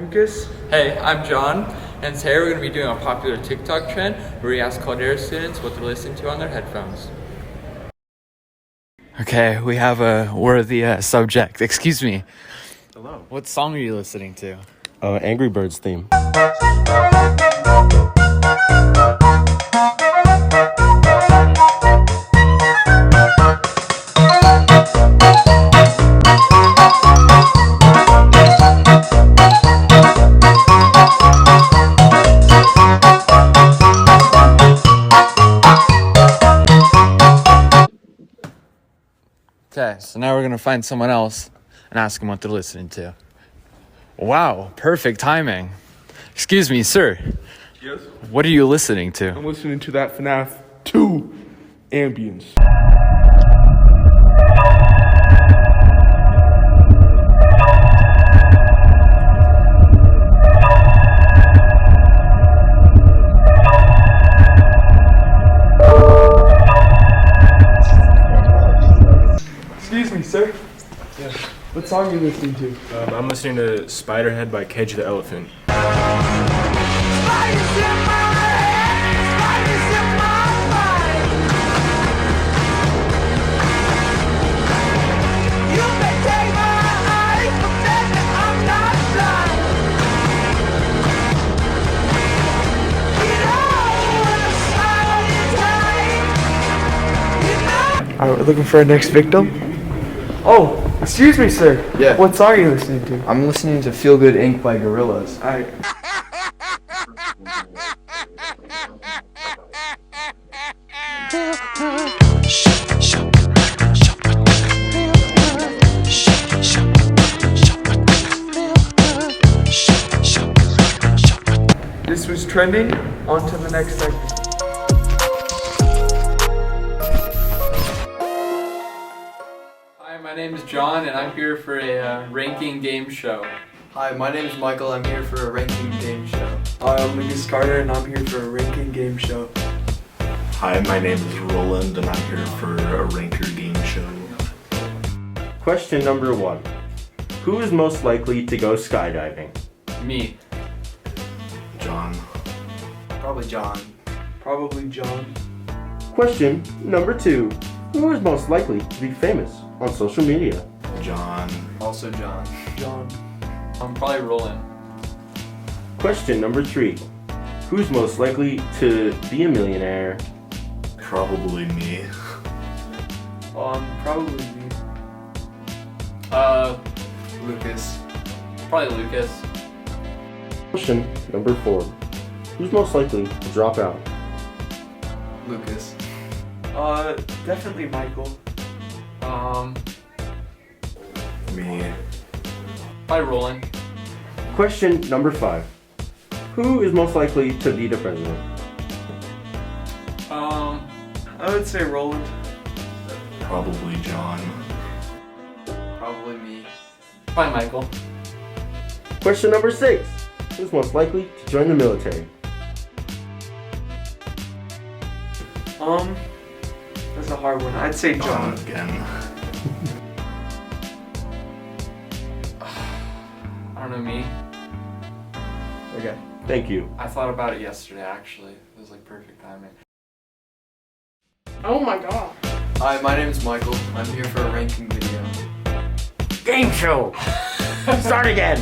Lucas. Hey, I'm John, and today we're going to be doing a popular TikTok trend where we ask Caldera students what they're listening to on their headphones. Okay, we have a worthy subject. Excuse me. Hello. What song are you listening to? Angry Birds theme. Okay, so now we're going to find someone else and ask them what they're listening to. Wow, perfect timing. Excuse me, sir. Yes? What are you listening to? I'm listening to that FNAF 2 ambience. Excuse me, sir. Yes. What song are you listening to? I'm listening to Spiderhead by Cage the Elephant. Alright, we're looking for our next victim. Oh, excuse me, sir. Yeah. What song are you listening to? I'm listening to Feel Good Inc. by Gorillaz. Alright. This was trending. On to the next segment. Hi, my name is John, and I'm here for a ranking game show. Hi, my name is Michael. I'm here for a ranking game show. Hi, I'm Lucas Carter, and I'm here for a ranking game show. Hi, my name is Roland, and I'm here for a Ranker game show. Question number 1. Who is most likely to go skydiving? Me. John. Probably John. Probably John. Question number 2. Who is most likely to be famous on social media? John. Also John. John. I'm probably Roland. Question number 3. Who's most likely to be a millionaire? Probably me. Probably me. Lucas. Probably Lucas. Question number 4. Who's most likely to drop out? Lucas. Definitely Michael. Me. Probably Roland. Question number 5. Who is most likely to be the president? I would say Roland. Probably John. Probably me. Probably Michael. Question number 6. Who's most likely to join the military? That's a hard one. I'd say John. Again. I don't know, me. Okay. Thank you. I thought about it yesterday, actually. It was like perfect timing. Oh my god. Hi, my name is Michael. I'm here for a ranking video. Game show! Start again!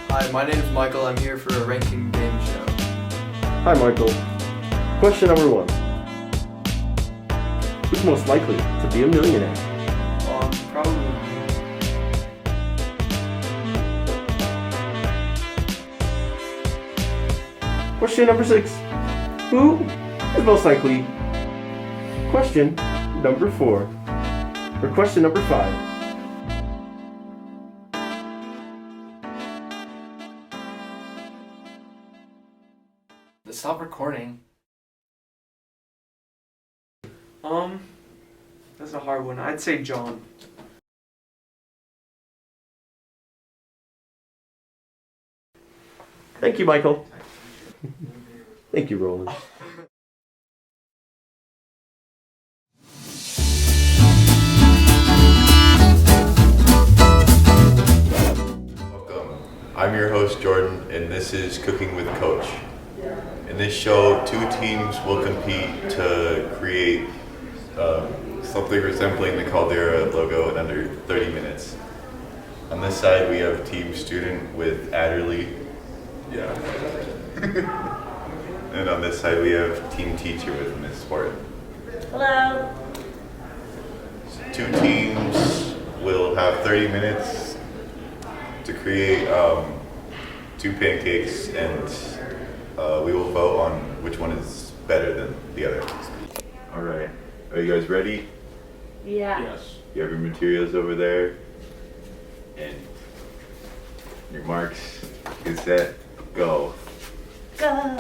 Hi, my name is Michael. I'm here for a ranking game show. Hi, Michael. Question number 1. Who's most likely to be a millionaire? Probably me. Question number 6. Who is most likely? Question number 4. Or question number 5. Stop recording. That's a hard one. I'd say John. Thank you, Michael. Thank you, Roland. Jordan, and this is Cooking with Coach. In this show, 2 teams will compete to create something resembling the Caldera logo in under 30 minutes. On this side, we have Team Student with Adderley. Yeah. And on this side, we have Team Teacher with Miss Horton. Hello. 2 teams will have 30 minutes to create 2 pancakes, and we will vote on which one is better than the other. All right, are you guys ready? Yeah. Yes. You have your materials over there, and your marks. Get set, go. Go.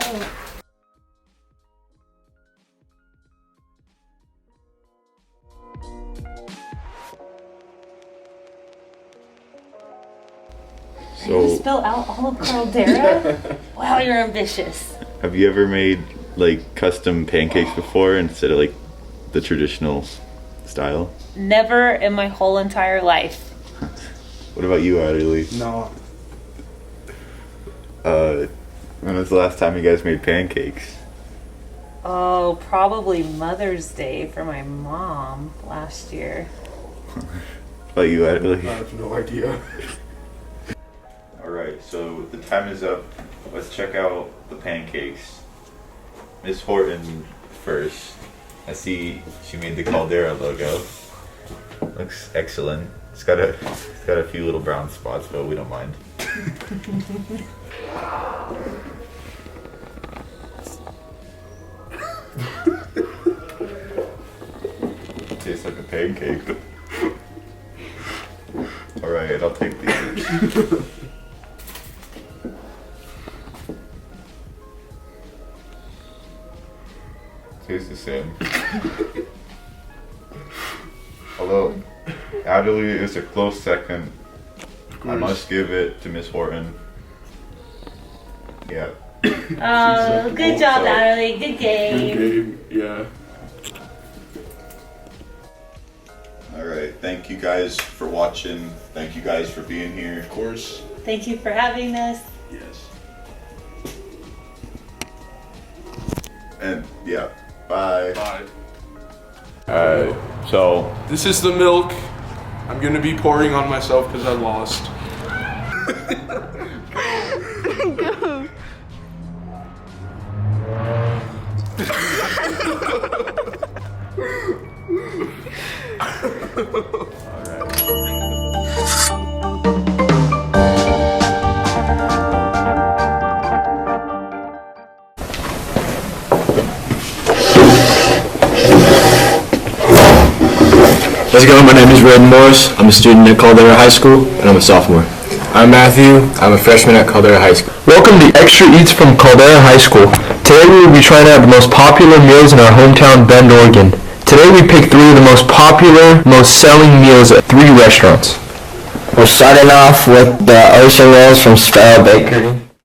You So, spill out all of Caldera? Wow, you're ambitious. have you ever made like custom pancakes before instead of like the traditional style? Never in my whole entire life. What about you, Adderley? No. When was the last time you guys made pancakes? Oh, probably Mother's Day for my mom last year. What about you, Adderley? I have no idea. Alright, so the time is up. Let's check out the pancakes. Miss Horton first. I see she made the Caldera logo. Looks excellent. It's got a few little brown spots, but we don't mind. Tastes like a pancake. Alright, I'll take these. Tastes the same. Although Adderley is a close second, I must give it to Miss Horton. Yeah. Oh, good job, Adderley. Good game. Game. Yeah. Alright, thank you guys for watching. Thank you guys for being here. Of course. Thank you for having us. Yes. And yeah, bye. Bye. So This is the milk. I'm gonna be pouring on myself because I lost. How's it going? My name is Red Morris. I'm a student at Caldera High School, and I'm a sophomore. I'm Matthew. I'm a freshman at Caldera High School. Welcome to Extra Eats from Caldera High School. Today we will be trying out the most popular meals in our hometown, Bend, Oregon. Today we picked 3 of the most popular, most selling meals at 3 restaurants. We're starting off with the ocean rolls from Sparrow Bakery.